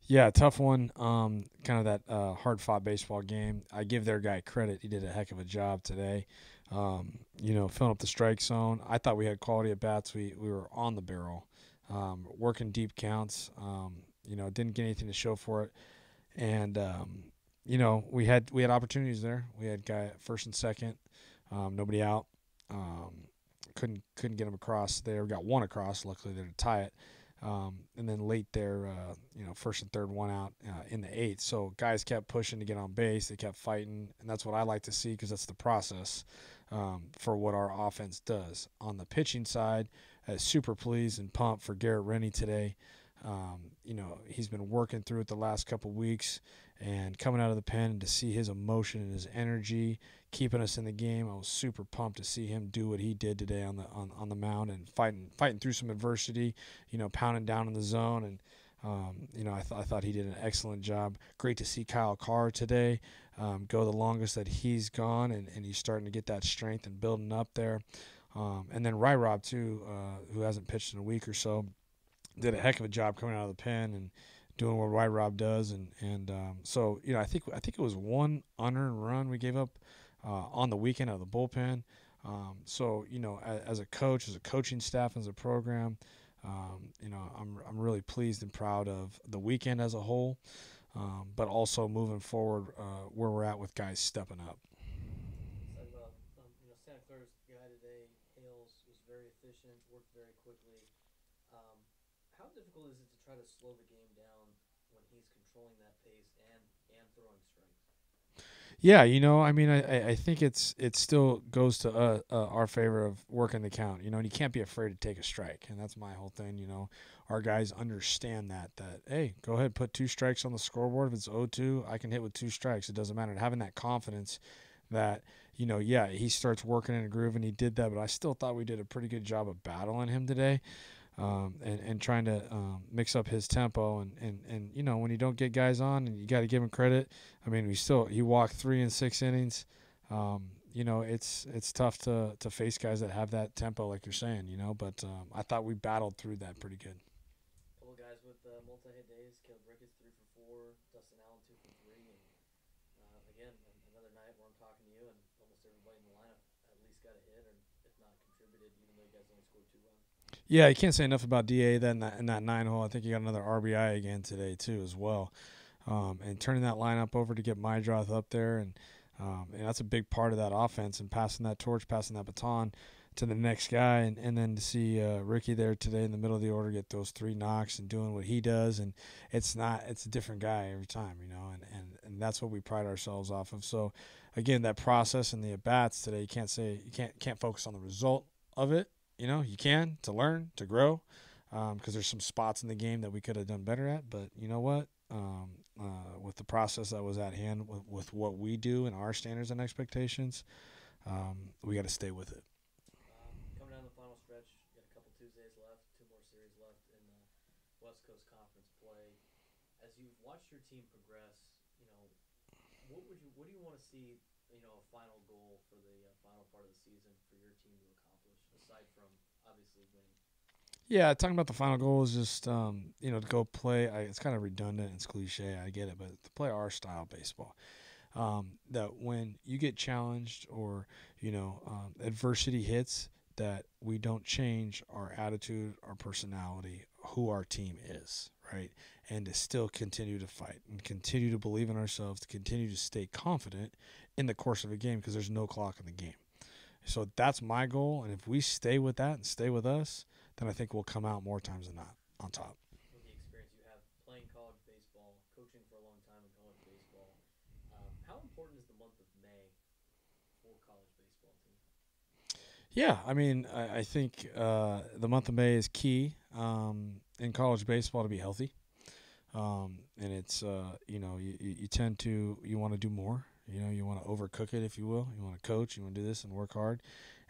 Yeah, tough one. Kind of that hard-fought baseball game. I give their guy credit. He did a heck of a job today. Filling up the strike zone. I thought we had quality at bats. We were on the barrel, working deep counts. Didn't get anything to show for it. And we had opportunities there. We had guy at first and second, nobody out. Couldn't get him across there. We got one across. Luckily, there to tie it. And then late there, first and third, one out in the eighth. So guys kept pushing to get on base. They kept fighting, and that's what I like to see because that's the process for what our offense does. On the pitching side, super pleased and pumped for Garrett Rennie today. He's been working through it the last couple weeks and coming out of the pen and to see his emotion and his energy keeping us in the game. I was super pumped to see him do what he did today on the mound and fighting through some adversity, pounding down in the zone. And, I thought he did an excellent job. Great to see Kyle Carr today go the longest that he's gone, and he's starting to get that strength and building up there. And then Rob, too, who hasn't pitched in a week or so, did a heck of a job coming out of the pen and doing what Rob does, so I think it was one unearned run we gave up on the weekend out of the bullpen. As a coach, as a coaching staff, as a program, I'm really pleased and proud of the weekend as a whole, but also moving forward where we're at with guys stepping up. Santa Clara's guy today, Hales, was very efficient, worked very quickly. Um, how difficult is it to try to slow the game down when he's controlling that pace and throwing strikes? Yeah, I think it still goes to our favor of working the count, and you can't be afraid to take a strike, and that's my whole thing. Our guys understand that hey, go ahead, put two strikes on the scoreboard. If it's 0-2, I can hit with two strikes. It doesn't matter. And having that confidence that yeah, he starts working in a groove, and he did that, but I still thought we did a pretty good job of battling him today. And trying to mix up his tempo and when you don't get guys on and you got to give him credit. I mean, he walked 3 and 6 innings. It's tough to face guys that have that tempo like you're saying. But I thought we battled through that pretty good. A couple guys with multi-hit days. Caleb Ricketts 3 for 4. Dustin Allen 2 for 3. And again, another night where I'm talking to you and almost everybody in the lineup at least got a hit, or if not contributed, even though you guys only scored 2 runs. Yeah, you can't say enough about Da. Then in that 9 hole, I think he got another RBI again today too as well. And turning that lineup over to get Mydroth up there, and that's a big part of that offense and passing that torch, passing that baton to the next guy, and then to see Ricky there today in the middle of the order get those 3 knocks and doing what he does, and it's a different guy every time, and that's what we pride ourselves off of. So again, that process and the at bats today, you can't focus on the result of it. You can to learn to grow because there's some spots in the game that we could have done better at, but you know what? With the process that was at hand, with what we do and our standards and expectations, we got to stay with it. Coming down the final stretch, you got a couple Tuesdays left, 2 more series left in West Coast Conference play. As you've watched your team progress, what do you want to see? A final goal for the final part of the season for your team to accomplish, aside from obviously winning. Yeah, talking about the final goal is just to go play. It's kind of redundant. It's cliche. I get it, but to play our style baseball. That when you get challenged or adversity hits, that we don't change our attitude, our personality, who our team is, right? And to still continue to fight and continue to believe in ourselves, to continue to stay confident in the course of a game because there's no clock in the game. So that's my goal, and if we stay with that and stay with us, then I think we'll come out more times than not on top. With the experience you have playing college baseball, coaching for a long time in college baseball, how important is the month of May for college baseball team? Yeah, I mean, I think the month of May is key in college baseball to be healthy, and it's you tend to you want to do more. You want to overcook it, if you will. You want to coach. You want to do this and work hard,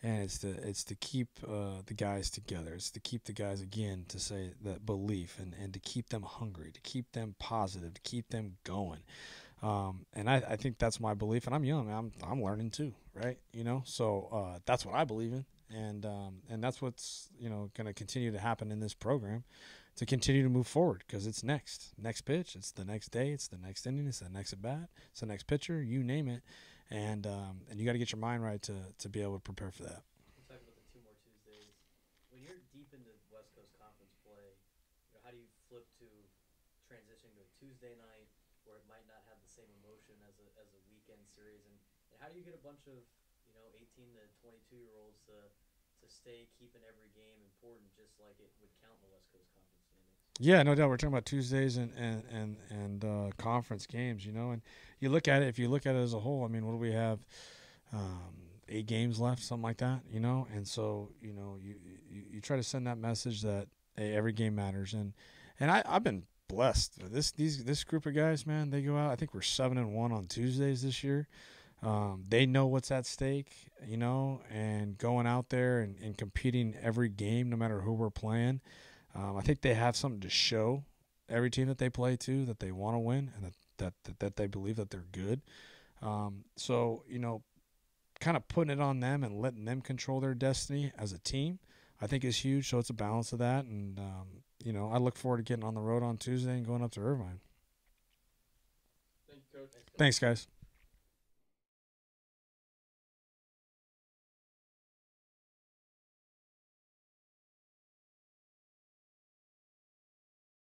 and it's to keep the guys together. It's to keep the guys again to say that belief and to keep them hungry, to keep them positive, to keep them going. And I think that's my belief. And I'm young. I'm learning too, right? So that's what I believe in, and that's what's going to continue to happen in this program to continue to move forward because it's next pitch, it's the next day, it's the next inning, it's the next at bat, it's the next pitcher, you name it, and you got to get your mind right to be able to prepare for that. You talk about the two more Tuesdays. When you're deep into West Coast Conference play, how do you flip to transitioning to a Tuesday night where it might not have the same emotion as a weekend series, and how do you get a bunch of 18 to 22-year-olds to stay keeping every game important, just like it would count in the West Coast Conference standings? Yeah, no doubt. We're talking about Tuesdays and conference games, and you look at it. If you look at it as a whole, I mean, what do we have? 8 games left, something like that, And so, you try to send that message that hey, every game matters, and I've been blessed. This group of guys, man, they go out. I think we're 7-1 on Tuesdays this year. They know what's at stake, and going out there and competing every game, no matter who we're playing. I think they have something to show every team that they play to, that they want to win, and that they believe that they're good. So, kind of putting it on them and letting them control their destiny as a team, I think is huge. So it's a balance of that. And, I look forward to getting on the road on Tuesday and going up to Irvine. Thank you, Coach. Thanks, guys.